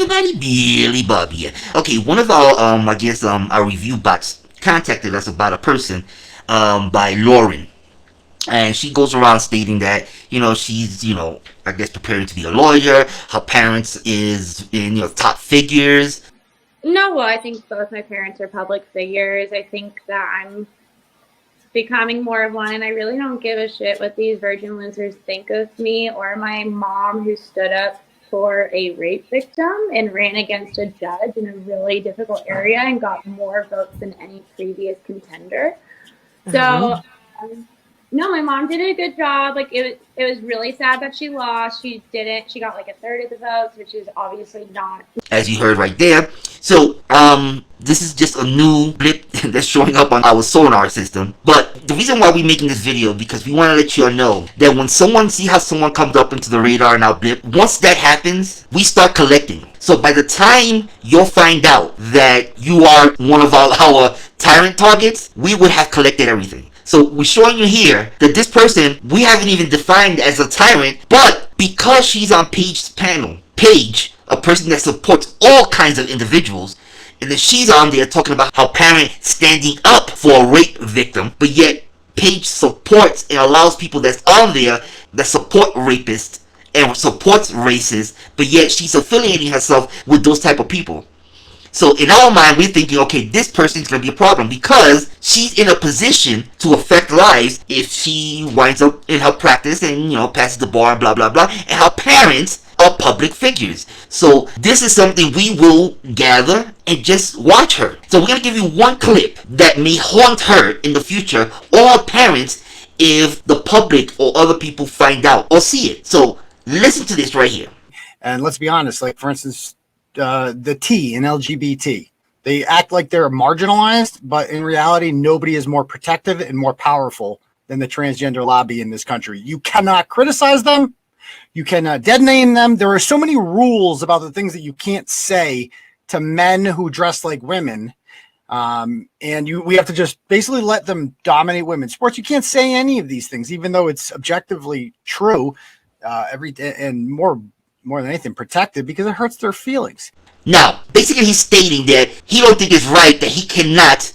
everybody? Billy Bob here. Okay, one of our, I guess, our review bots contacted us about a person, by Lauren. And she goes around stating that, she's, I guess preparing to be a lawyer. Her parents is in, top figures. No, well, I think both my parents are public figures. I think that I'm becoming more of one, and I really don't give a shit what these virgin losers think of me or my mom, who stood up for a rape victim and ran against a judge in a really difficult area and got more votes than any previous contender. So, no, my mom did a good job. Like, it was really sad that she lost. She didn't. She got like a third of the votes, which is obviously not. As you heard right there. So, this is just a new blip that's showing up on our sonar system. But the reason why we're making this video, because we want to let you all know that when see how someone comes up into the radar in our blip, once that happens, we start collecting. So by the time you'll find out that you are one of our Tyrant targets, we would have collected everything. So we're showing you here that this person, we haven't even defined as a tyrant, but because she's on Page, a person that supports all kinds of individuals, and then she's on there talking about how parent standing up for a rape victim, but yet Page supports and allows people that's on there that support rapists and supports racists, but yet she's affiliating herself with those type of people. So in our mind, we're thinking, okay, this person's going to be a problem because she's in a position to affect lives if she winds up in her practice and, passes the bar and blah, blah, blah. And her parents are public figures. So this is something we will gather and just watch her. So we're going to give you one clip that may haunt her in the future, or her parents, if the public or other people find out or see it. So listen to this right here. And let's be honest, like, for instance, the T in LGBT, they act like they're marginalized, but in reality, nobody is more protective and more powerful than the transgender lobby in this country. You cannot criticize them. You cannot dead name them. There are so many rules about the things that you can't say to men who dress like women. We have to just basically let them dominate women's sports. You can't say any of these things, even though it's objectively true, every day, and more than anything protected, because it hurts their feelings. Now, basically he's stating that he don't think it's right that he cannot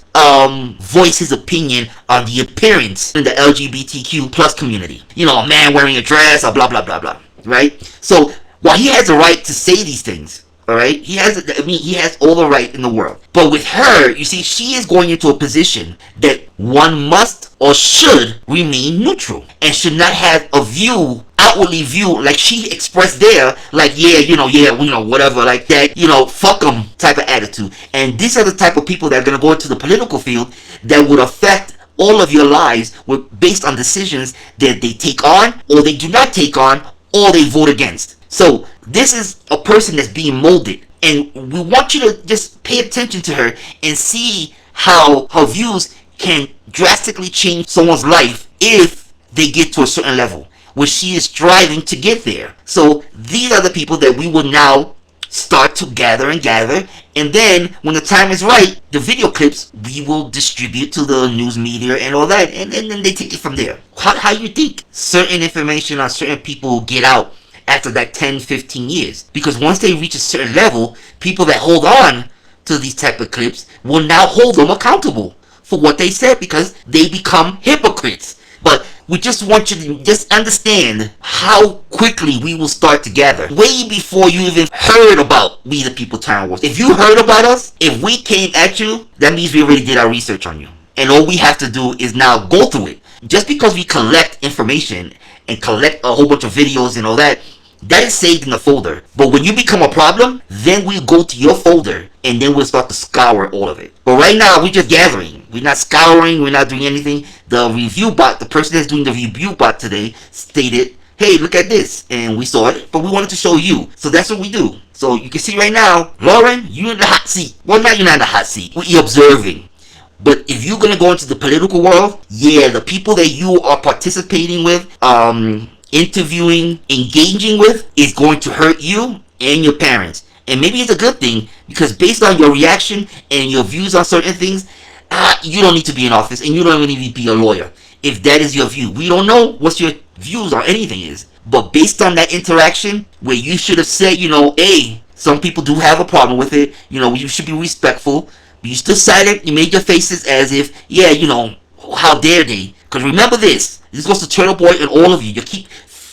voice his opinion on the appearance in the LGBTQ plus community. A man wearing a dress or blah, blah, blah, blah, right? So, while he has the right to say these things, all right, he has all the right in the world. But with her, you see, she is going into a position that one must or should remain neutral and should not have a view, outwardly view, like she expressed there, like, whatever, like that, fuck them type of attitude. And these are the type of people that are going to go into the political field that would affect all of your lives based on decisions that they take on, or they do not take on, or they vote against. So this is a person that's being molded, and we want you to just pay attention to her and see how her views can drastically change someone's life if they get to a certain level where she is striving to get there. So these are the people that we will now start to gather, and then when the time is right, the video clips we will distribute to the news media and all that, and then they take it from there. How you think certain information on certain people will get out after that 10-15 years? Because once they reach a certain level, people that hold on to these type of clips will now hold them accountable for what they said, because they become hypocrites. But we just want you to just understand how quickly we will start to gather, way before you even heard about We the People Tyrant Wars. If you heard about us, if we came at you, that means we already did our research on you. And all we have to do is now go through it. Just because we collect information and collect a whole bunch of videos and all that, that is saved in the folder. But when you become a problem, then we'll go to your folder and then we'll start to scour all of it. But right now, we're just gathering. We're not scouring. We're not doing anything. The review bot, the person that's doing the review bot today, stated, hey, look at this. And we saw it, but we wanted to show you. So that's what we do. So you can see right now, Lauren, you're in the hot seat. Well, now you're not in the hot seat. We're observing. But if you're going to go into the political world, yeah, the people that you are participating with, interviewing, engaging with, is going to hurt you and your parents. And maybe it's a good thing, because based on your reaction and your views on certain things, you don't need to be in office, and you don't even need to be a lawyer if that is your view. We don't know what your views or anything is, but based on that interaction where you should have said, hey, Some people do have a problem with it. You know, you should be respectful. But you still silent. You made your faces as if, yeah, you know, how dare they? Because remember this. This goes to Turtle Boy and all of you. You keep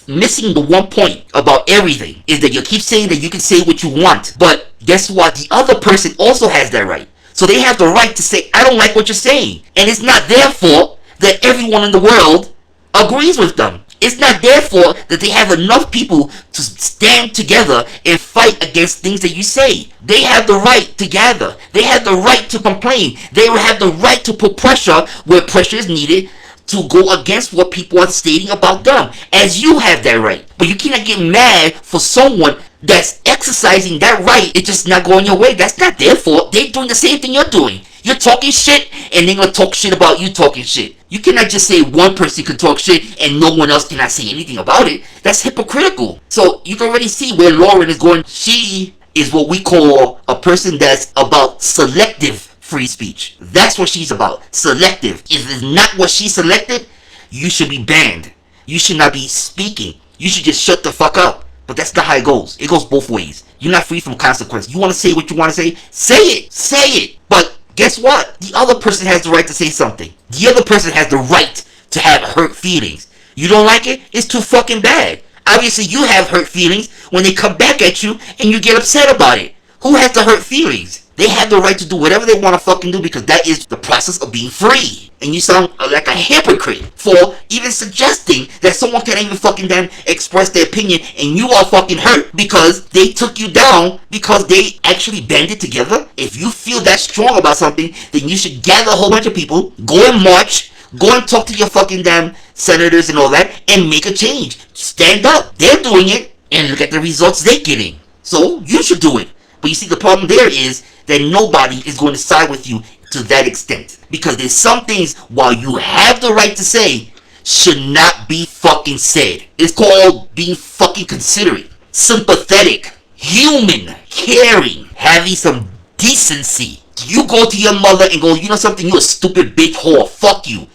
missing the one point about everything. Is that you keep saying that you can say what you want. But guess what? The other person also has that right. So they have the right to say, I don't like what you're saying. And it's not their fault that everyone in the world agrees with them. It's not their fault that they have enough people to stand together and fight against things that you say. They have the right to gather. They have the right to complain. They have the right to put pressure where pressure is needed to go against what people are stating about them. As you have that right. But you cannot get mad for someone that's exercising that right. It's just not going your way. That's not their fault. They're doing the same thing you're doing. You're talking shit, and they're gonna talk shit about you talking shit. You cannot just say one person can talk shit and no one else cannot say anything about it. That's hypocritical. So you can already see where Lauren is going. She is what we call a person that's about selective free speech. That's what she's about. Selective. If it's not what she selected, you should be banned. You should not be speaking. You should just shut the fuck up. But that's not how it goes. It goes both ways. You're not free from consequence. You want to say what you want to say? Say it. Say it. But guess what? The other person has the right to say something. The other person has the right to have hurt feelings. You don't like it? It's too fucking bad. Obviously, you have hurt feelings when they come back at you and you get upset about it. Who has the hurt feelings? They have the right to do whatever they want to fucking do because that is the process of being free. And you sound like a hypocrite for even suggesting that someone can even fucking then express their opinion and you are fucking hurt because they took you down because they actually banded together. If you feel that strong about something, then you should gather a whole bunch of people, go and march, go and talk to your fucking damn senators and all that and make a change. Stand up. They're doing it and look at the results they're getting. So you should do it. But you see, the problem there is that nobody is going to side with you to that extent. Because there's some things, while you have the right to say, should not be fucking said. It's called being fucking considerate, sympathetic, human, caring, having some decency. You go to your mother and go, you know something, you a stupid bitch whore, fuck you.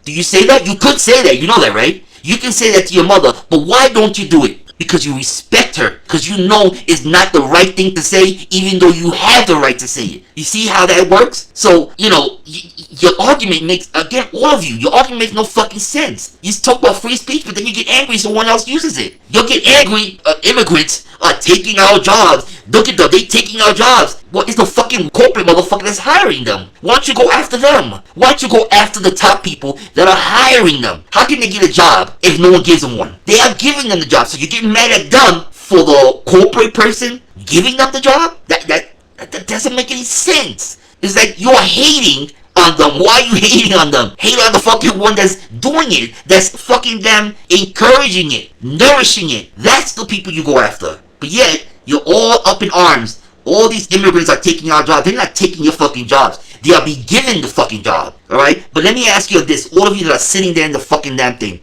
Do you say that? You could say that, you know that, right? You can say that to your mother, but why don't you do it? Because you respect her. Because you know it's not the right thing to say, even though you have the right to say it. You see how that works? So, you know, your argument makes, again, all of you, your argument makes no fucking sense. You talk about free speech, but then you get angry someone else uses it. You'll get angry, immigrants are taking our jobs. Look at them, they taking our jobs. Well, it's the fucking corporate motherfucker that's hiring them. Why don't you go after them? Why don't you go after the top people that are hiring them? How can they get a job if no one gives them one? They are giving them the job, so you're getting mad at them for the corporate person giving them the job? That doesn't make any sense. It's like you're hating on them. Why are you hating on them? Hate on the fucking one that's doing it, that's fucking them encouraging it, nourishing it. That's the people you go after. But yet, you're all up in arms. All these immigrants are taking our jobs. They're not taking your fucking jobs. They are being given the fucking job. Alright? But let me ask you this. All of you that are sitting there in the fucking damn thing.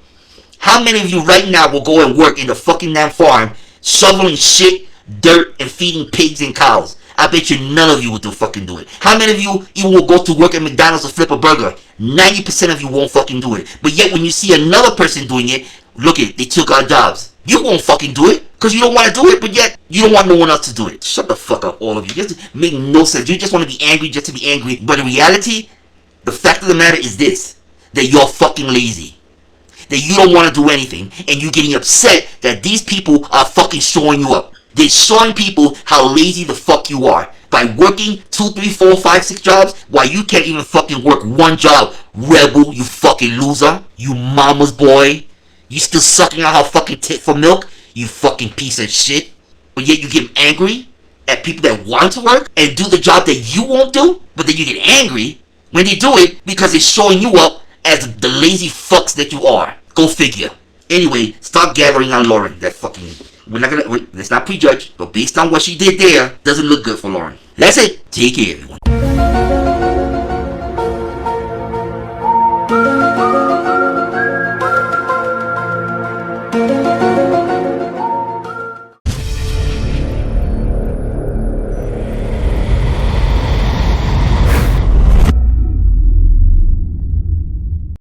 How many of you right now will go and work in the fucking damn farm, shoveling shit, dirt, and feeding pigs and cows? I bet you none of you will fucking do it. How many of you even will go to work at McDonald's to flip a burger? 90% of you won't fucking do it. But yet when you see another person doing it, look it, they took our jobs. You won't fucking do it because you don't want to do it, but yet you don't want no one else to do it. Shut the fuck up, all of you. Just make no sense. You just want to be angry just to be angry. But in reality, the fact of the matter is this, that you're fucking lazy. That you don't want to do anything, and you're getting upset that these people are fucking showing you up. They're showing people how lazy the fuck you are. By working 2, 3, 4, 5, 6 jobs, while you can't even fucking work one job. Rebel, you fucking loser. You mama's boy. You still sucking out her fucking tit for milk? You fucking piece of shit. But yet you get angry at people that want to work and do the job that you won't do? But then you get angry when they do it because it's showing you up as the lazy fucks that you are. Go figure. Anyway, stop gathering on Lauren. That fucking... let's not prejudge, but based on what she did there, doesn't look good for Lauren. That's it. Take care, everyone.